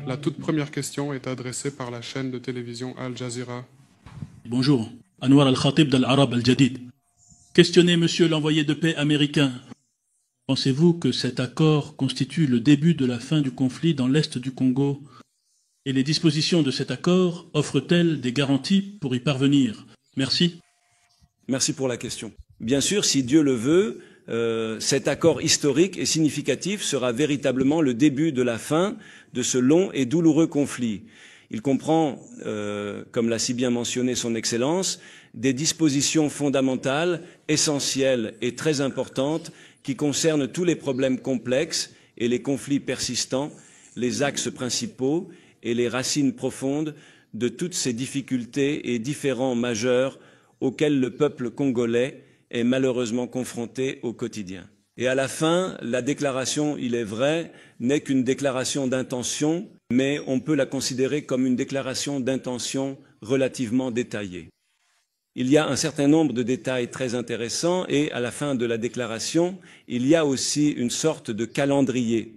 La toute première question est adressée par la chaîne de télévision Al Jazeera. Bonjour, Anwar Al-Khatib d'Al-Arab Al-Jadid. Questionnez monsieur l'envoyé de paix américain. Pensez-vous que cet accord constitue le début de la fin du conflit dans l'est du Congo? Et les dispositions de cet accord offrent-elles des garanties pour y parvenir? Merci. Merci pour la question. Bien sûr, si Dieu le veut, cet accord historique et significatif sera véritablement le début de la fin de ce long et douloureux conflit. Il comprend, comme l'a si bien mentionné son Excellence, des dispositions fondamentales, essentielles et très importantes qui concernent tous les problèmes complexes et les conflits persistants, les axes principaux et les racines profondes de toutes ces difficultés et différends majeurs auxquels le peuple congolais est malheureusement confronté au quotidien. Et à la fin, la déclaration, il est vrai, n'est qu'une déclaration d'intention, mais on peut la considérer comme une déclaration d'intention relativement détaillée. Il y a un certain nombre de détails très intéressants et à la fin de la déclaration, il y a aussi une sorte de calendrier.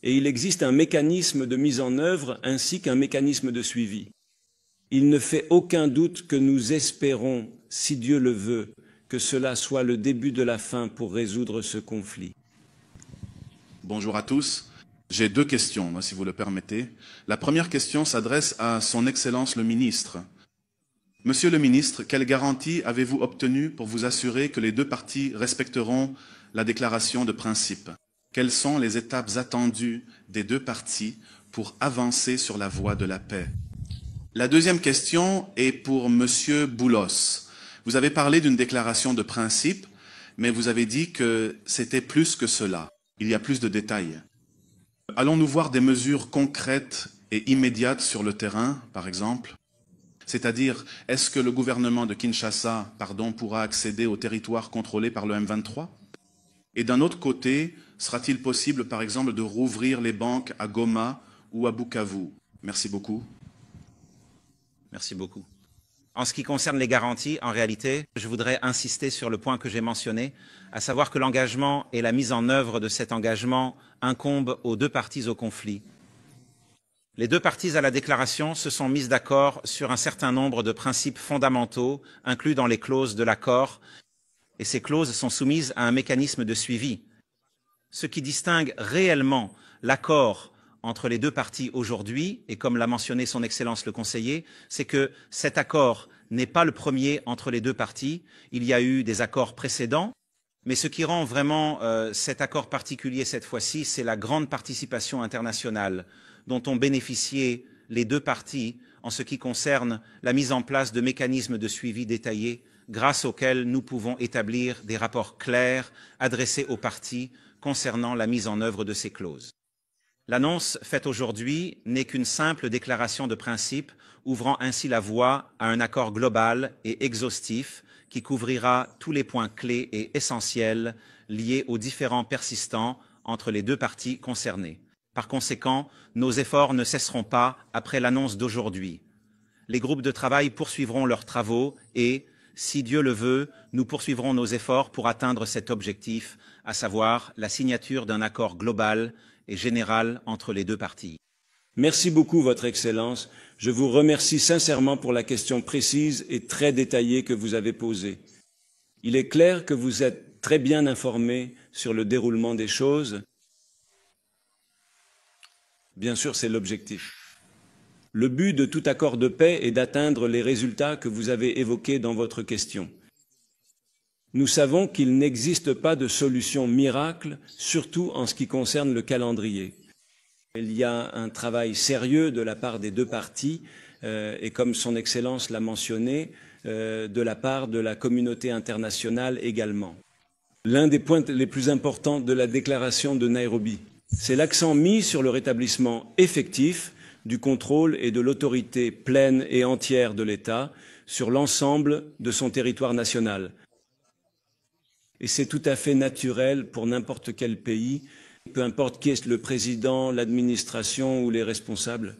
Et il existe un mécanisme de mise en œuvre ainsi qu'un mécanisme de suivi. Il ne fait aucun doute que nous espérons, si Dieu le veut, que cela soit le début de la fin pour résoudre ce conflit. Bonjour à tous. J'ai deux questions, si vous le permettez. La première question s'adresse à son Excellence le ministre. Monsieur le ministre, quelles garanties avez-vous obtenues pour vous assurer que les deux parties respecteront la déclaration de principe? Quelles sont les étapes attendues des deux parties pour avancer sur la voie de la paix? La deuxième question est pour Monsieur Boulos. Vous avez parlé d'une déclaration de principe, mais vous avez dit que c'était plus que cela. Il y a plus de détails. Allons-nous voir des mesures concrètes et immédiates sur le terrain, par exemple? C'est-à-dire, est-ce que le gouvernement de Kinshasa, pourra accéder au territoire contrôlé par le M23? Et d'un autre côté, sera-t-il possible, par exemple, de rouvrir les banques à Goma ou à Bukavu? Merci beaucoup. Merci beaucoup. En ce qui concerne les garanties, en réalité, je voudrais insister sur le point que j'ai mentionné, à savoir que l'engagement et la mise en œuvre de cet engagement incombent aux deux parties au conflit. Les deux parties à la déclaration se sont mises d'accord sur un certain nombre de principes fondamentaux inclus dans les clauses de l'accord, et ces clauses sont soumises à un mécanisme de suivi. Ce qui distingue réellement l'accord entre les deux parties aujourd'hui, et comme l'a mentionné son Excellence le conseiller, c'est que cet accord n'est pas le premier entre les deux parties. Il y a eu des accords précédents, mais ce qui rend vraiment cet accord particulier cette fois-ci, c'est la grande participation internationale dont ont bénéficié les deux parties en ce qui concerne la mise en place de mécanismes de suivi détaillés grâce auxquels nous pouvons établir des rapports clairs adressés aux parties concernant la mise en œuvre de ces clauses. L'annonce faite aujourd'hui n'est qu'une simple déclaration de principe, ouvrant ainsi la voie à un accord global et exhaustif qui couvrira tous les points clés et essentiels liés aux différends persistants entre les deux parties concernées. Par conséquent, nos efforts ne cesseront pas après l'annonce d'aujourd'hui. Les groupes de travail poursuivront leurs travaux et, si Dieu le veut, nous poursuivrons nos efforts pour atteindre cet objectif, à savoir la signature d'un accord global et général entre les deux parties. Merci beaucoup, Votre Excellence. Je vous remercie sincèrement pour la question précise et très détaillée que vous avez posée. Il est clair que vous êtes très bien informé sur le déroulement des choses. Bien sûr, c'est l'objectif. Le but de tout accord de paix est d'atteindre les résultats que vous avez évoqués dans votre question. Nous savons qu'il n'existe pas de solution miracle, surtout en ce qui concerne le calendrier. Il y a un travail sérieux de la part des deux parties, et comme son Excellence l'a mentionné, de la part de la communauté internationale également. L'un des points les plus importants de la déclaration de Nairobi, c'est l'accent mis sur le rétablissement effectif du contrôle et de l'autorité pleine et entière de l'État sur l'ensemble de son territoire national. Et c'est tout à fait naturel pour n'importe quel pays, peu importe qui est le président, l'administration ou les responsables.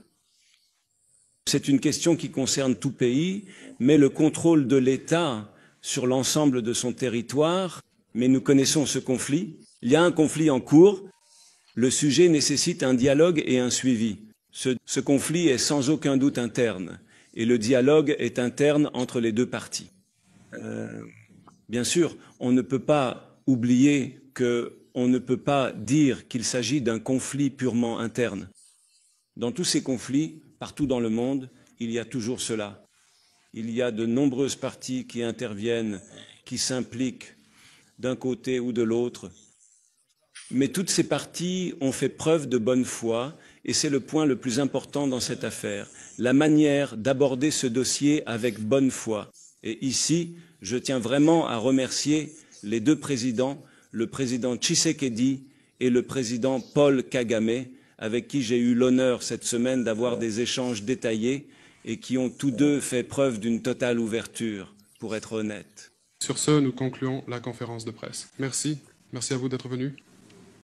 C'est une question qui concerne tout pays, mais le contrôle de l'État sur l'ensemble de son territoire, mais nous connaissons ce conflit. Il y a un conflit en cours. Le sujet nécessite un dialogue et un suivi. Ce conflit est sans aucun doute interne, et le dialogue est interne entre les deux parties. Bien sûr, on ne peut pas oublier qu'on ne peut pas dire qu'il s'agit d'un conflit purement interne. Dans tous ces conflits, partout dans le monde, il y a toujours cela. Il y a de nombreuses parties qui interviennent, qui s'impliquent d'un côté ou de l'autre. Mais toutes ces parties ont fait preuve de bonne foi, et c'est le point le plus important dans cette affaire, la manière d'aborder ce dossier avec bonne foi. Et ici, je tiens vraiment à remercier les deux présidents, le président Tshisekedi et le président Paul Kagame, avec qui j'ai eu l'honneur cette semaine d'avoir des échanges détaillés et qui ont tous deux fait preuve d'une totale ouverture, pour être honnête. Sur ce, nous concluons la conférence de presse. Merci. Merci à vous d'être venus.